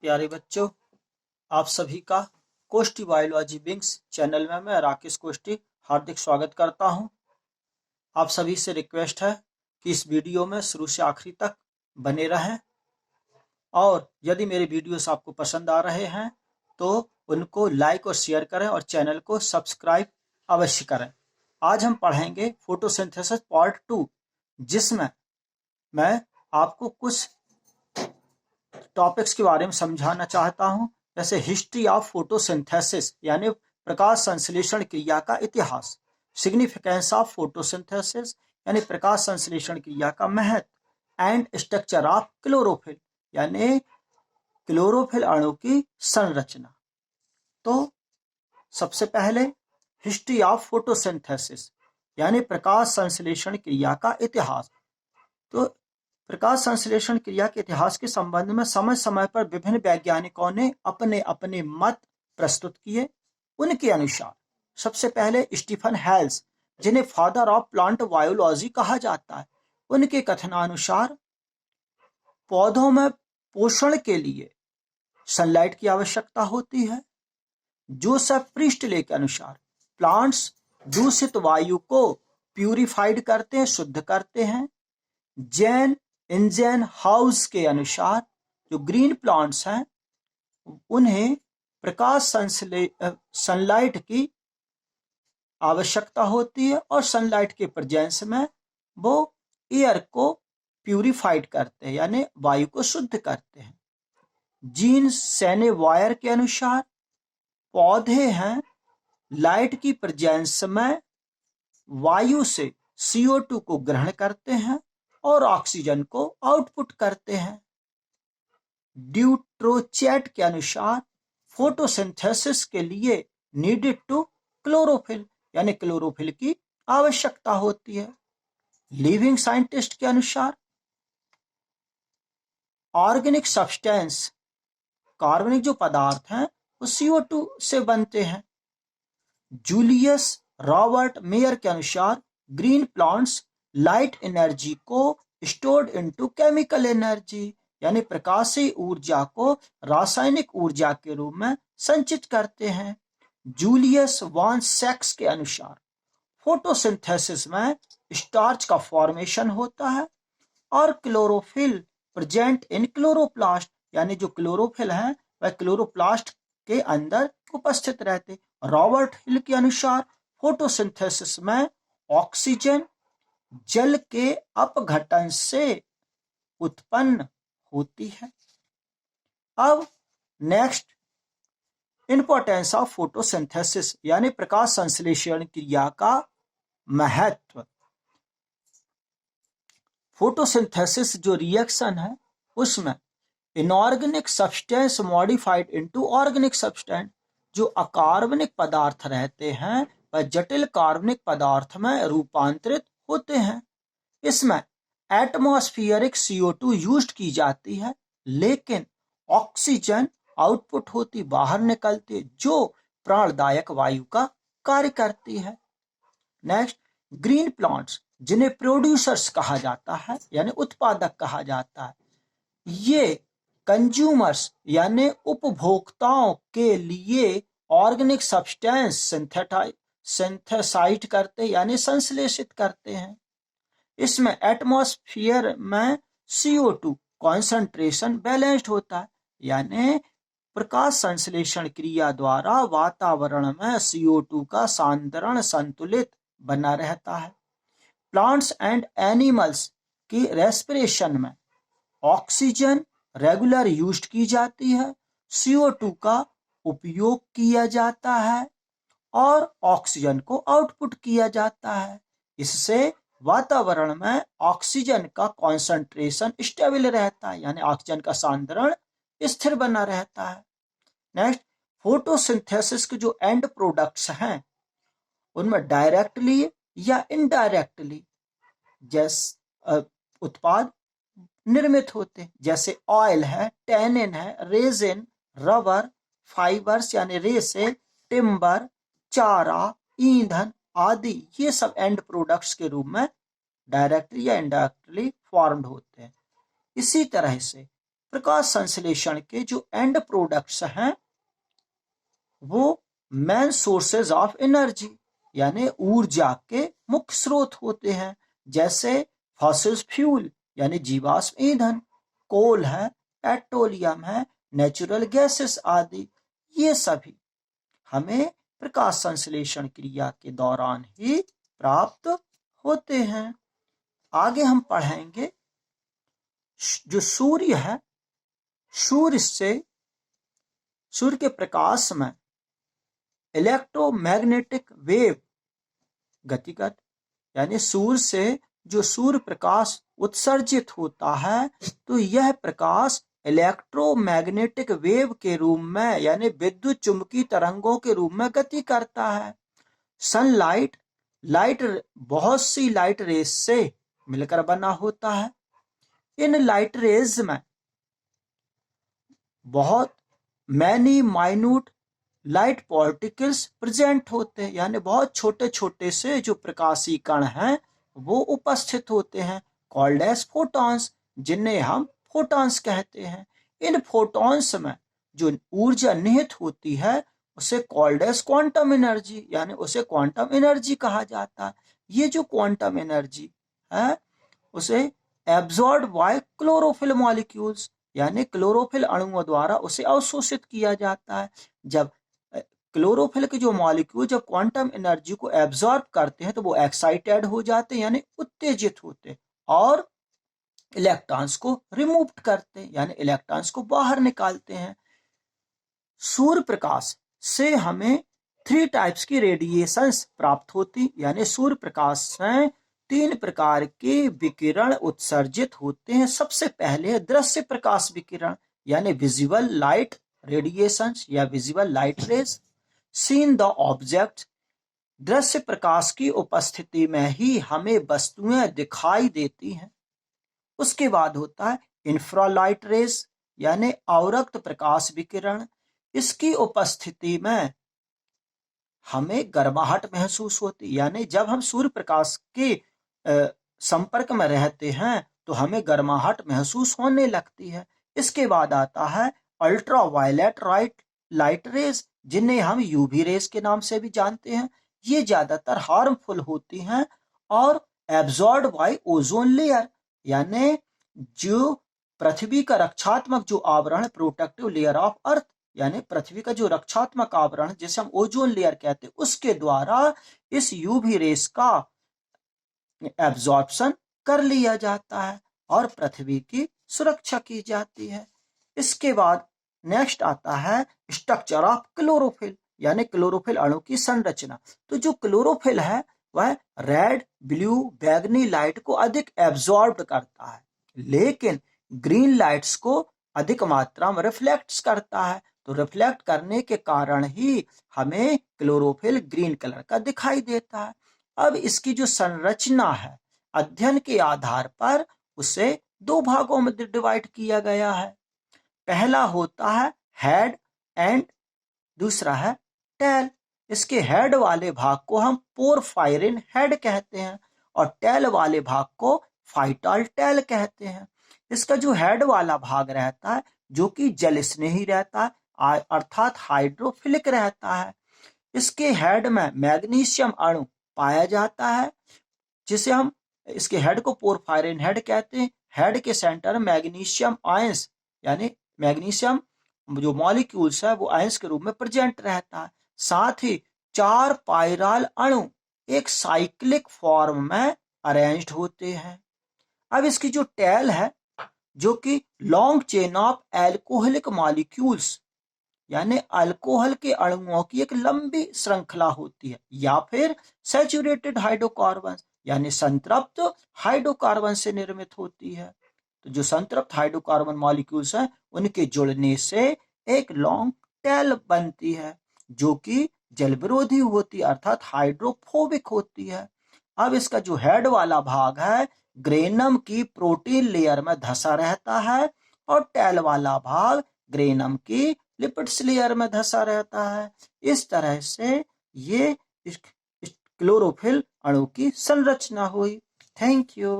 प्यारे बच्चों, आप सभी का कोष्टी बायोलॉजी विंग्स चैनल में मैं राकेश कोष्टी हार्दिक स्वागत करता हूं। आप सभी से रिक्वेस्ट है कि इस वीडियो में शुरू से आखिरी तक बने रहें और यदि मेरे वीडियोस आपको पसंद आ रहे हैं तो उनको लाइक और शेयर करें और चैनल को सब्सक्राइब अवश्य करें। आज हम पढ़ेंगे फोटोसिंथेसिस पार्ट 2, जिसमें मैं आपको कुछ टॉपिक्स के बारे में समझाना चाहता हूं, जैसे हिस्ट्री ऑफ फोटोसिंथेसिस यानी प्रकाश संश्लेषण क्रिया का इतिहास, सिग्निफिकेंस ऑफ फोटोसिंथेसिस यानी प्रकाश संश्लेषण क्रिया का महत्व, एंड स्ट्रक्चर ऑफ क्लोरोफिल यानी क्लोरोफिल अणु की संरचना। तो सबसे पहले हिस्ट्री ऑफ फोटोसिंथेसिस यानी प्रकाश संश्लेषण क्रिया का इतिहास। तो प्रकाश संश्लेषण क्रिया के इतिहास के संबंध में समय समय पर विभिन्न वैज्ञानिकों ने अपने अपने मत प्रस्तुत किए। उनके अनुसार सबसे पहले स्टीफन हेल्स, जिन्हें फादर ऑफ प्लांट बायोलॉजी कहा जाता है, उनके कथनानुसार पौधों में पोषण के लिए सनलाइट की आवश्यकता होती है। जोसेफ प्रिस्टले के अनुसार प्लांट्स दूषित वायु को प्यूरिफाइड करते हैं, शुद्ध करते हैं। जैन इंजन हाउस के अनुसार जो ग्रीन प्लांट्स हैं उन्हें प्रकाश सनलाइट की आवश्यकता होती है और सनलाइट के प्रेजेंस में वो एयर को प्यूरिफाइड करते हैं यानी वायु को शुद्ध करते हैं। जीन सेनेवायर के अनुसार पौधे हैं लाइट की प्रेजेंस में वायु से CO2 को ग्रहण करते हैं और ऑक्सीजन को आउटपुट करते हैं। ड्यूट्रोचैट के अनुसार फोटोसिंथेसिस के लिए नीडेड टू क्लोरोफिल यानी क्लोरोफिल की आवश्यकता होती है। लिविंग साइंटिस्ट के अनुसार ऑर्गेनिक सब्सटेंस कार्बनिक जो पदार्थ हैं वो CO2 से बनते हैं। जूलियस रॉबर्ट मेयर के अनुसार ग्रीन प्लांट्स लाइट एनर्जी को स्टोर्ड इनटू केमिकल एनर्जी यानी प्रकाशीय ऊर्जा को रासायनिक ऊर्जा के रूप में संचित करते हैं। जूलियस वॉन सेक्स के अनुसार फोटोसिंथेसिस में स्टार्च का फॉर्मेशन होता है और क्लोरोफिल प्रेजेंट इन क्लोरोप्लास्ट यानी जो क्लोरोफिल है वह क्लोरोप्लास्ट के अंदर उपस्थित रहते। रॉबर्ट हिल के अनुसार फोटोसिंथेसिस में ऑक्सीजन जल के अपघटन से उत्पन्न होती है। अब नेक्स्ट, इंपॉर्टेंस ऑफ फोटोसिंथेसिस यानी प्रकाश संश्लेषण क्रिया का महत्व। फोटोसिंथेसिस जो रिएक्शन है उसमें inorganic substance modified into organic substance, जो अकार्बनिक पदार्थ रहते हैं वह जटिल कार्बनिक पदार्थ में रूपांतरित होते हैं। इसमें एटमॉस्फेरिक CO2 यूज की जाती है लेकिन ऑक्सीजन आउटपुट होती बाहर निकलती जो प्राणदायक वायु का कार्य करती है। नेक्स्ट, ग्रीन प्लांट्स जिन्हें प्रोड्यूसर्स कहा जाता है यानी उत्पादक कहा जाता है, ये कंज्यूमर्स यानी उपभोक्ताओं के लिए ऑर्गेनिक सब्सटेंस सिंथेसाइज करते यानी संश्लेषित करते हैं। इसमें एटमॉस्फेयर में CO2 कॉन्सेंट्रेशन बैलेंस्ड होता है यानी प्रकाश संश्लेषण क्रिया द्वारा वातावरण में CO2 का सांद्रण संतुलित बना रहता है। प्लांट्स एंड एनिमल्स की रेस्पिरेशन में ऑक्सीजन रेगुलर यूज की जाती है, CO2 का उपयोग किया जाता है और ऑक्सीजन को आउटपुट किया जाता है। इससे वातावरण में ऑक्सीजन का कॉन्सेंट्रेशन स्टेबल रहता है यानी ऑक्सीजन का सांद्रण स्थिर बना रहता है। नेक्स्ट, फोटोसिंथेसिस के जो एंड प्रोडक्ट्स हैं उनमें डायरेक्टली या इनडायरेक्टली उत्पाद निर्मित होते हैं, जैसे ऑयल है, टैनिन है, रेजिन, रबर, फाइबर्स यानी रेसे, टिम्बर, चारा, ईंधन आदि ये सब एंड प्रोडक्ट्स के रूप में डायरेक्टली या इनडायरेक्टली फॉर्म्ड होते हैं। इसी तरह से प्रकाश संश्लेषण के जो एंड प्रोडक्ट्स हैं वो मेन सोर्सेज ऑफ एनर्जी यानी ऊर्जा के मुख्य स्रोत होते हैं, जैसे फॉसिल फ्यूल यानी जीवाश्म ईंधन, कोल है, पेट्रोलियम है, नेचुरल गैसेस आदि। ये सभी हमें प्रकाश संश्लेषण क्रिया के दौरान ही प्राप्त होते हैं। आगे हम पढ़ेंगे जो सूर्य है, सूर्य के प्रकाश में इलेक्ट्रोमैग्नेटिक वेव गतिगत यानी सूर्य से जो सूर्य प्रकाश उत्सर्जित होता है तो यह प्रकाश इलेक्ट्रोमैग्नेटिक वेव के रूप में यानी विद्युत चुंबकीय तरंगों के रूप में गति करता है। सनलाइट बहुत सी लाइट रेज से मिलकर बना होता है। इन लाइट रेज में बहुत many minute light particles present होते हैं यानी बहुत छोटे छोटे से जो प्रकाशीय कण हैं वो उपस्थित होते हैं, कॉल्ड एज फोटॉन्स, जिन्हें हम फोटॉन्स कहते हैं। इन फोटॉन्स में जो ऊर्जा निहित होती है उसे कॉल्ड एज क्वांटम एनर्जी यानी उसे क्वांटम एनर्जी कहा जाता है। ये जो क्वांटम एनर्जी है उसे एब्जॉर्ब बाय क्लोरोफिल मॉलिक्यूल्स यानी क्लोरोफिल अणुओं द्वारा उसे अवशोषित किया जाता है। जब क्लोरोफिल के जो मॉलिक्यूल जब क्वांटम एनर्जी को एब्जॉर्ब करते हैं तो वो एक्साइटेड हो जाते हैं यानी उत्तेजित होते हैं और इलेक्ट्रॉन्स को रिमूव करते हैं यानी इलेक्ट्रॉन्स को बाहर निकालते हैं। सूर्य प्रकाश से हमें 3 टाइप्स की रेडिएशंस प्राप्त होती यानी सूर्य प्रकाश से 3 प्रकार के विकिरण उत्सर्जित होते हैं। सबसे पहले है दृश्य प्रकाश विकिरण यानी विजिबल लाइट रेडिएशंस या visible light rays seen the object. दृश्य प्रकाश की उपस्थिति में ही हमें वस्तुएं दिखाई देती हैं। उसके बाद होता है इंफ्रालाइट रेज यानी अवरक्त प्रकाश विकिरण। इसकी उपस्थिति में हमें गर्माहट महसूस होती यानी जब हम सूर्य प्रकाश के संपर्क में रहते हैं तो हमें गर्माहट महसूस होने लगती है। इसके बाद आता है अल्ट्रा वायलेट लाइट रेज जिन्हें हम यूवी रेज के नाम से भी जानते हैं। ये ज्यादातर हार्मफुल होती हैं और एब्जॉर्ब बाय ओजोन लेयर यानी जो पृथ्वी का रक्षात्मक जो आवरण प्रोटेक्टिव लेयर ऑफ अर्थ यानी पृथ्वी का जो रक्षात्मक आवरण जिसे हम ओजोन लेयर कहते हैं उसके द्वारा इस यूवी रेस का एब्जॉर्प्शन कर लिया जाता है और पृथ्वी की सुरक्षा की जाती है। इसके बाद नेक्स्ट आता है स्ट्रक्चर ऑफ क्लोरोफिल यानी क्लोरोफिल अणु की संरचना। तो जो क्लोरोफिल है वह रेड ब्लू बैगनी लाइट को अधिक एब्जॉर्ब करता है लेकिन ग्रीन लाइट्स को अधिक मात्रा में रिफ्लेक्ट करता है। तो रिफ्लेक्ट करने के कारण ही हमें क्लोरोफिल ग्रीन कलर का दिखाई देता है। अब इसकी जो संरचना है अध्ययन के आधार पर उसे 2 भागों में डिवाइड किया गया है। पहला होता है हेड एंड दूसरा है टेल। इसके हेड वाले भाग को हम पोरफायरिन हेड कहते हैं और टेल वाले भाग को फाइटल टेल कहते हैं। इसका जो हेड वाला भाग रहता है जो कि जल स्नेही रहता है अर्थात हाइड्रोफिलिक रहता है। इसके हेड में मैग्नीशियम अणु पाया जाता है जिसे हम इसके हेड को पोरफायरिन हेड कहते हैं। हेड के सेंटर में मैग्नीशियम आयंस यानी मैग्नीशियम जो मॉलिक्यूल्स है वो आयंस के रूप में प्रेजेंट रहता है। साथ ही 4 पायराल अणु एक साइक्लिक फॉर्म में अरेंज्ड होते हैं। अब इसकी जो टेल है जो कि long chain of alcoholic molecules यानी अल्कोहल के अणुओं की एक लंबी श्रृंखला होती है या फिर सैचुरेटेड हाइड्रोकार्बन यानी संतृप्त हाइड्रोकार्बन से निर्मित होती है। तो जो संतृप्त हाइड्रोकार्बन मॉलिक्यूल्स हैं उनके जुड़ने से एक लॉन्ग टेल बनती है जो कि जल विरोधी होती है अर्थात हाइड्रोफोबिक होती है। अब इसका जो हेड वाला भाग है ग्रेनम की प्रोटीन लेयर में धंसा रहता है और टेल वाला भाग ग्रेनम की लिपिड्स लेयर में धंसा रहता है। इस तरह से ये क्लोरोफिल अणु की संरचना हुई। Thank you.